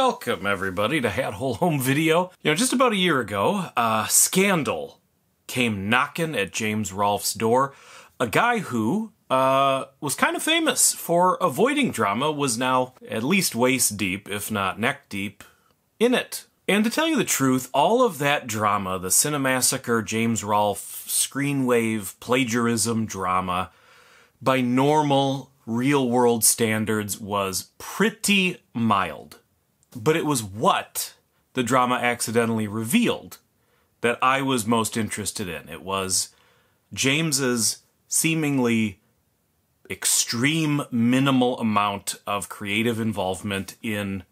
Welcome, everybody, to Hat Hole Home Video. Just about a year ago, scandal came knocking at James Rolfe's door. A guy who was kind of famous for avoiding drama was now at least waist deep, if not neck deep, in it. And to tell you the truth, all of that drama, the Cinemassacre, James Rolfe, screenwave, plagiarism drama, by normal, real-world standards, was pretty mild. But it was what the drama accidentally revealed that I was most interested in. It was James's seemingly extreme minimal amount of creative involvement in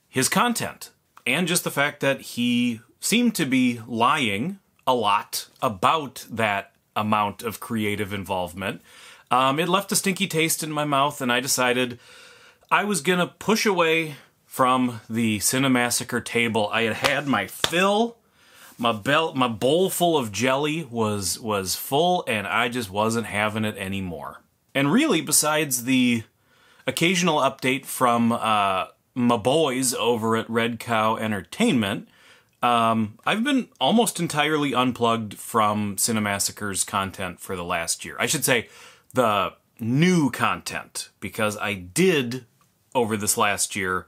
his content. And just the fact that he seemed to be lying a lot about that amount of creative involvement. It left a stinky taste in my mouth, and I decided I was gonna push away from the Cinemassacre table. I had my fill. My bowl full of jelly was full, and I just wasn't having it anymore. And really, besides the occasional update from my boys over at Red Cow Entertainment, I've been almost entirely unplugged from Cinemassacre's content for the last year. I should say the new content, because I did, over this last year,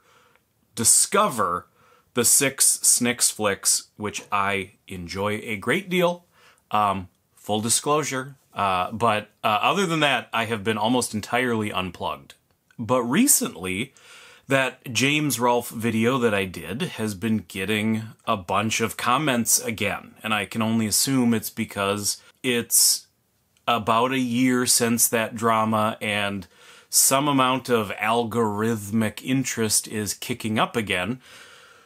discover the 6 Snicks flicks, which I enjoy a great deal. Full disclosure. But other than that, I have been almost entirely unplugged. But recently, that James Rolfe video that I did has been getting a bunch of comments again. And I can only assume it's because it's about a year since that drama and some amount of algorithmic interest is kicking up again.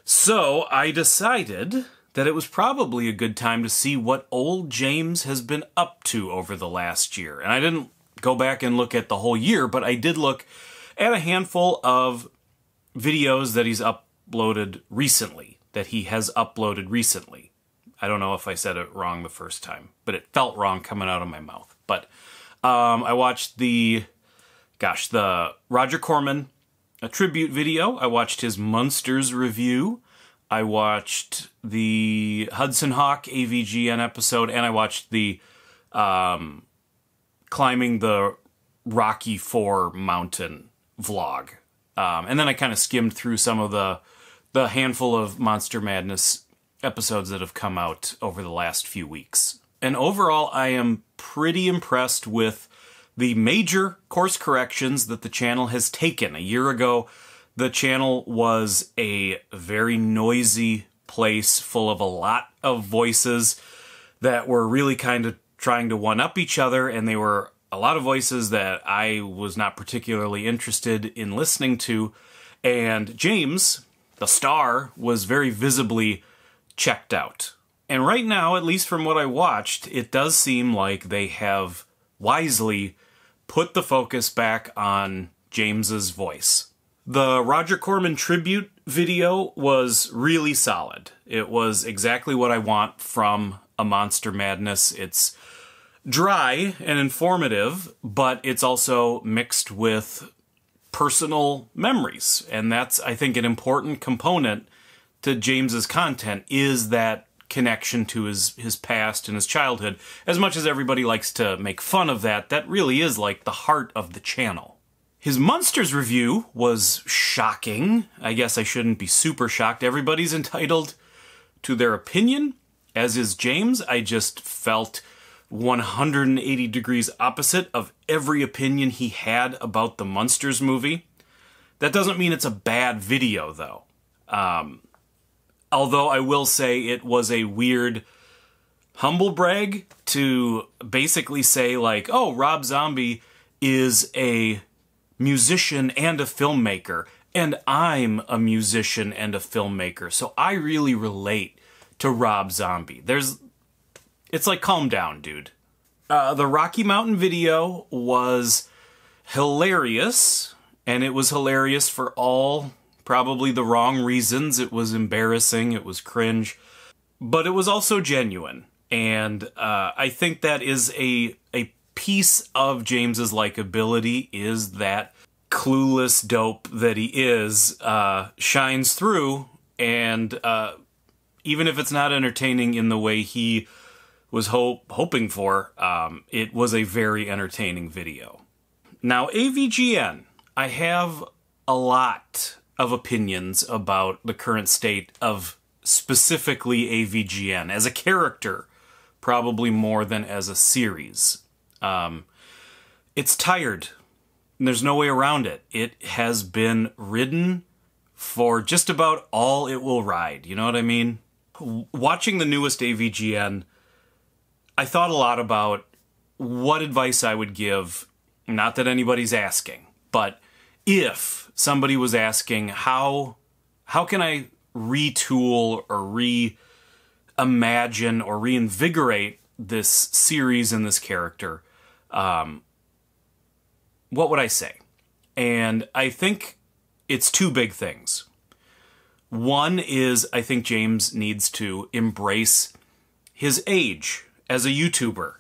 So I decided that it was probably a good time to see what old James has been up to over the last year. And I didn't go back and look at the whole year, but I did look at a handful of videos that he's uploaded recently, that he has uploaded recently. I don't know if I said it wrong the first time, but it felt wrong coming out of my mouth. But I watched the Roger Corman tribute video. I watched his Munsters review. I watched the Hudson Hawk AVGN episode, and I watched the climbing the Rocky IV mountain vlog. And then I kind of skimmed through some of the handful of Monster Madness episodes that have come out over the last few weeks. And overall, I am pretty impressed with the major course corrections that the channel has taken. A year ago, the channel was a very noisy place full of a lot of voices that were really kind of trying to one-up each other, and they were a lot of voices that I was not particularly interested in listening to. And James, the star, was very visibly checked out. And right now, at least from what I watched, it does seem like they have wisely put the focus back on James's voice. The Roger Corman tribute video was really solid. It was exactly what I want from a Monster Madness. It's dry and informative, but it's also mixed with personal memories. And that's, I think, an important component to James's content, is that connection to his past and his childhood. As much as everybody likes to make fun of that, that really is like the heart of the channel. His Munsters review was shocking. I guess I shouldn't be super shocked. Everybody's entitled to their opinion, as is James. I just felt 180 degrees opposite of every opinion he had about the Munsters movie. That doesn't mean it's a bad video, though. Although I will say it was a weird humble brag to basically say, like, oh, Rob Zombie is a musician and a filmmaker, and I'm a musician and a filmmaker, so I really relate to Rob Zombie. It's like, calm down, dude. The Rocky Mountain video was hilarious, and it was hilarious for all probably the wrong reasons. It was embarrassing, it was cringe, but it was also genuine. And I think that is a piece of James's likability, is that clueless dope that he is shines through, and even if it's not entertaining in the way he was hoping for, it was a very entertaining video. Now, AVGN, I have a lot of opinions about the current state of specifically AVGN as a character, probably more than as a series. It's tired. There's no way around it. It has been ridden for just about all it will ride. You know what I mean? Watching the newest AVGN, I thought a lot about what advice I would give. Not that anybody's asking, but if somebody was asking, how can I retool or reimagine or reinvigorate this series and this character, what would I say? And I think it's two big things. One is, I think James needs to embrace his age as a YouTuber.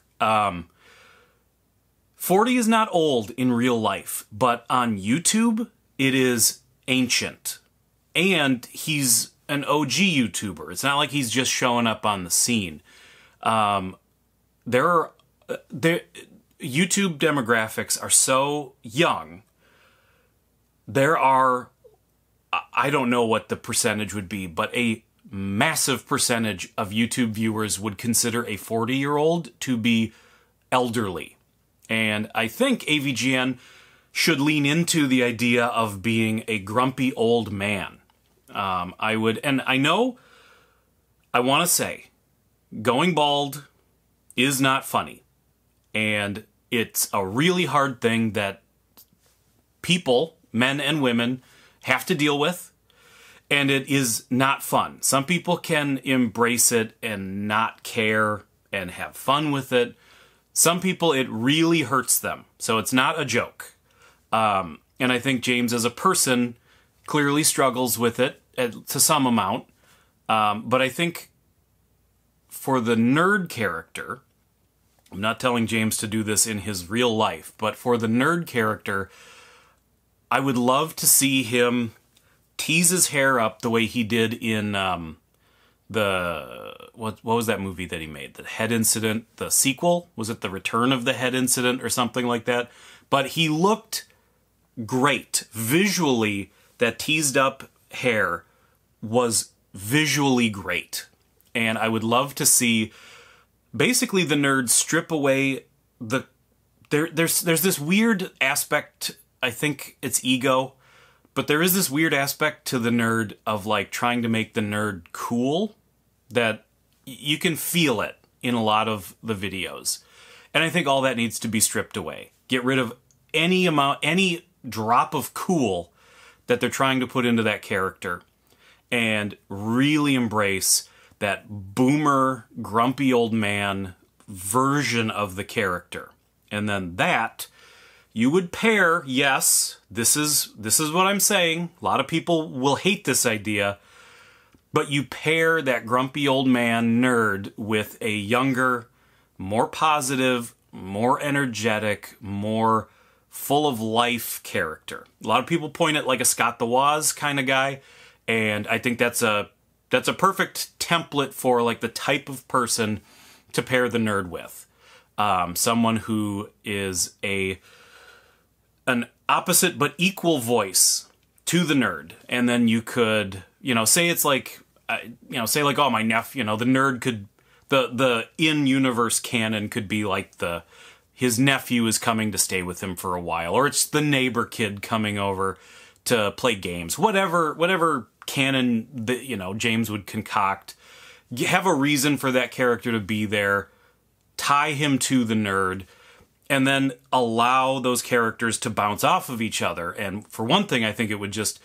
40 is not old in real life, but on YouTube, it is ancient. And he's an OG YouTuber. It's not like he's just showing up on the scene. YouTube demographics are so young. There are, I don't know what the percentage would be, but a massive percentage of YouTube viewers would consider a 40-year-old to be elderly. And I think AVGN should lean into the idea of being a grumpy old man. And I want to say, going bald is not funny. And it's a really hard thing that people, men and women, have to deal with. And it is not fun. Some people can embrace it and not care and have fun with it. Some people, it really hurts them. So it's not a joke. And I think James, as a person, clearly struggles with it to some amount. But I think for the nerd character, I'm not telling James to do this in his real life, but for the nerd character, I would love to see him tease his hair up the way he did in what was that movie that he made? The Head Incident, the sequel? Was it The Return of the Head Incident or something like that? But he looked great. Visually, that teased up hair was visually great. And I would love to see basically the nerd strip away there's this weird aspect, I think it's ego, but there is this weird aspect to the nerd of like trying to make the nerd cool that you can feel it in a lot of the videos. And I think all that needs to be stripped away. Get rid of any drop of cool that they're trying to put into that character and really embrace that boomer, grumpy old man version of the character. And then that you would pair, yes, this is what I'm saying. A lot of people will hate this idea, but you pair that grumpy old man nerd with a younger, more positive, more energetic, more full of life character. A lot of people point at like a Scott the Woz kind of guy, and I think that's a perfect template for like the type of person to pair the nerd with. Someone who is an opposite but equal voice to the nerd. And then you could, say it's like, say like, oh, my nephew, the nerd could, the in-universe canon could be like his nephew is coming to stay with him for a while, or it's the neighbor kid coming over to play games. Whatever canon that, James would concoct. You have a reason for that character to be there, tie him to the nerd, and then allow those characters to bounce off of each other. And for one thing, I think it would just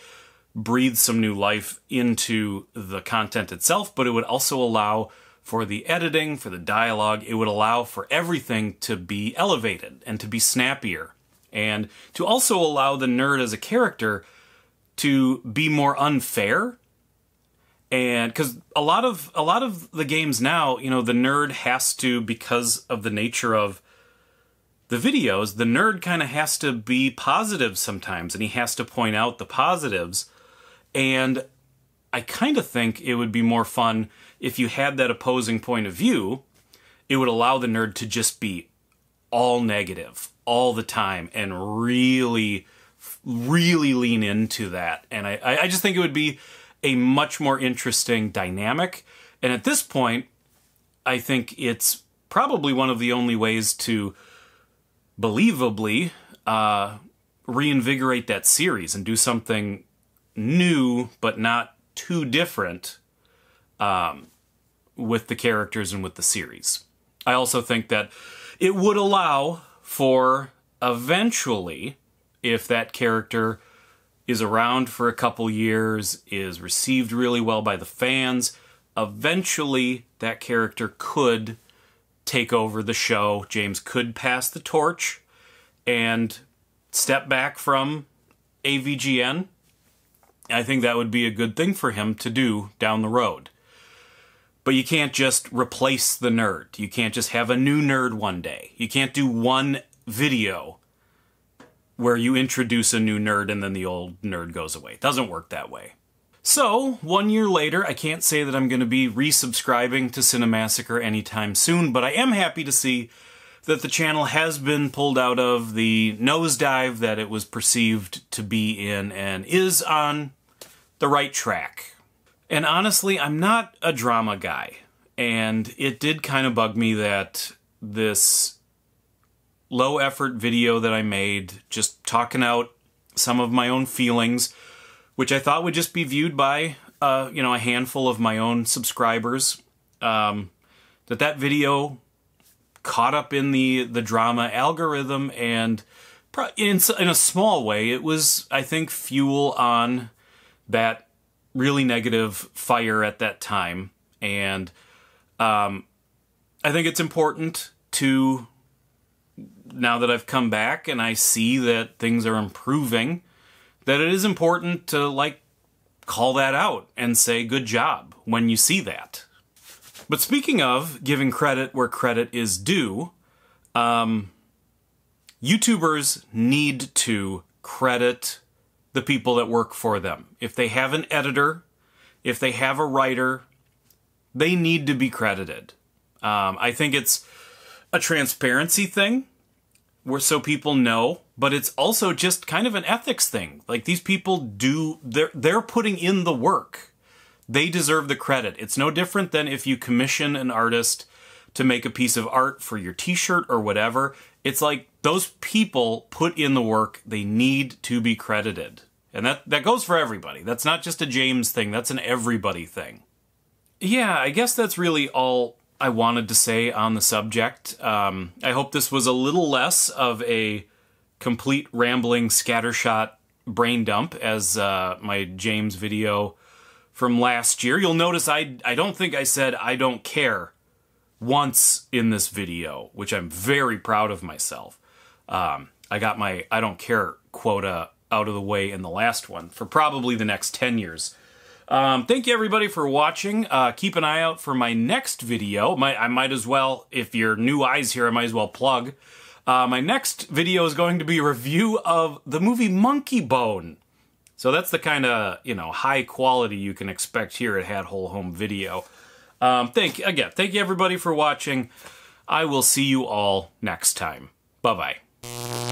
breathe some new life into the content itself, but it would also allow for the editing, for the dialogue. It would allow for everything to be elevated and to be snappier, and to also allow the nerd as a character to be more unfair. And because a lot of the games now, the nerd has to, because of the nature of the videos, the nerd kind of has to be positive sometimes, and he has to point out the positives. And I kind of think it would be more fun if you had that opposing point of view. It would allow the nerd to just be all negative all the time and really, really lean into that. And I just think it would be a much more interesting dynamic. And at this point, I think it's probably one of the only ways to believably reinvigorate that series and do something new but not too different with the characters and with the series. I also think that it would allow for eventually, if that character is around for a couple years, is received really well by the fans, eventually that character could take over the show. James could pass the torch and step back from AVGN. I think that would be a good thing for him to do down the road. But you can't just replace the nerd. You can't just have a new nerd one day. You can't do one video where you introduce a new nerd and then the old nerd goes away. It doesn't work that way. So, 1 year later, I can't say that I'm going to be resubscribing to Cinemassacre anytime soon, but I am happy to see that the channel has been pulled out of the nosedive that it was perceived to be in and is on the right track. And honestly, I'm not a drama guy, and it did kind of bug me that this low-effort video that I made, just talking out some of my own feelings, which I thought would just be viewed by, a handful of my own subscribers, that video caught up in the drama algorithm, and in a small way, it was, I think, fuel on that really negative fire at that time. And I think it's important to, now that I've come back and I see that things are improving, that it is important to, call that out and say good job when you see that. But speaking of giving credit where credit is due, YouTubers need to credit the people that work for them. If they have an editor, if they have a writer, they need to be credited. I think it's a transparency thing, where so people know, but it's also just kind of an ethics thing. These people they're putting in the work. They deserve the credit. It's no different than if you commission an artist to make a piece of art for your t-shirt or whatever. It's like those people put in the work. They need to be credited. And that goes for everybody. That's not just a James thing. That's an everybody thing. Yeah, I guess that's really all I wanted to say on the subject. I hope this was a little less of a complete rambling scattershot brain dump as my James video from last year. You'll notice I don't think I said I don't care once in this video, which I'm very proud of myself. I got my I don't care quota out of the way in the last one for probably the next 10 years. Thank you everybody for watching. Keep an eye out for my next video. I might as well, if you're new eyes here, I might as well plug. My next video is going to be a review of the movie Monkey Bone. So that's the kind of, high quality you can expect here at Hat Hole Home Video. Thank you everybody for watching. I will see you all next time. Bye-bye.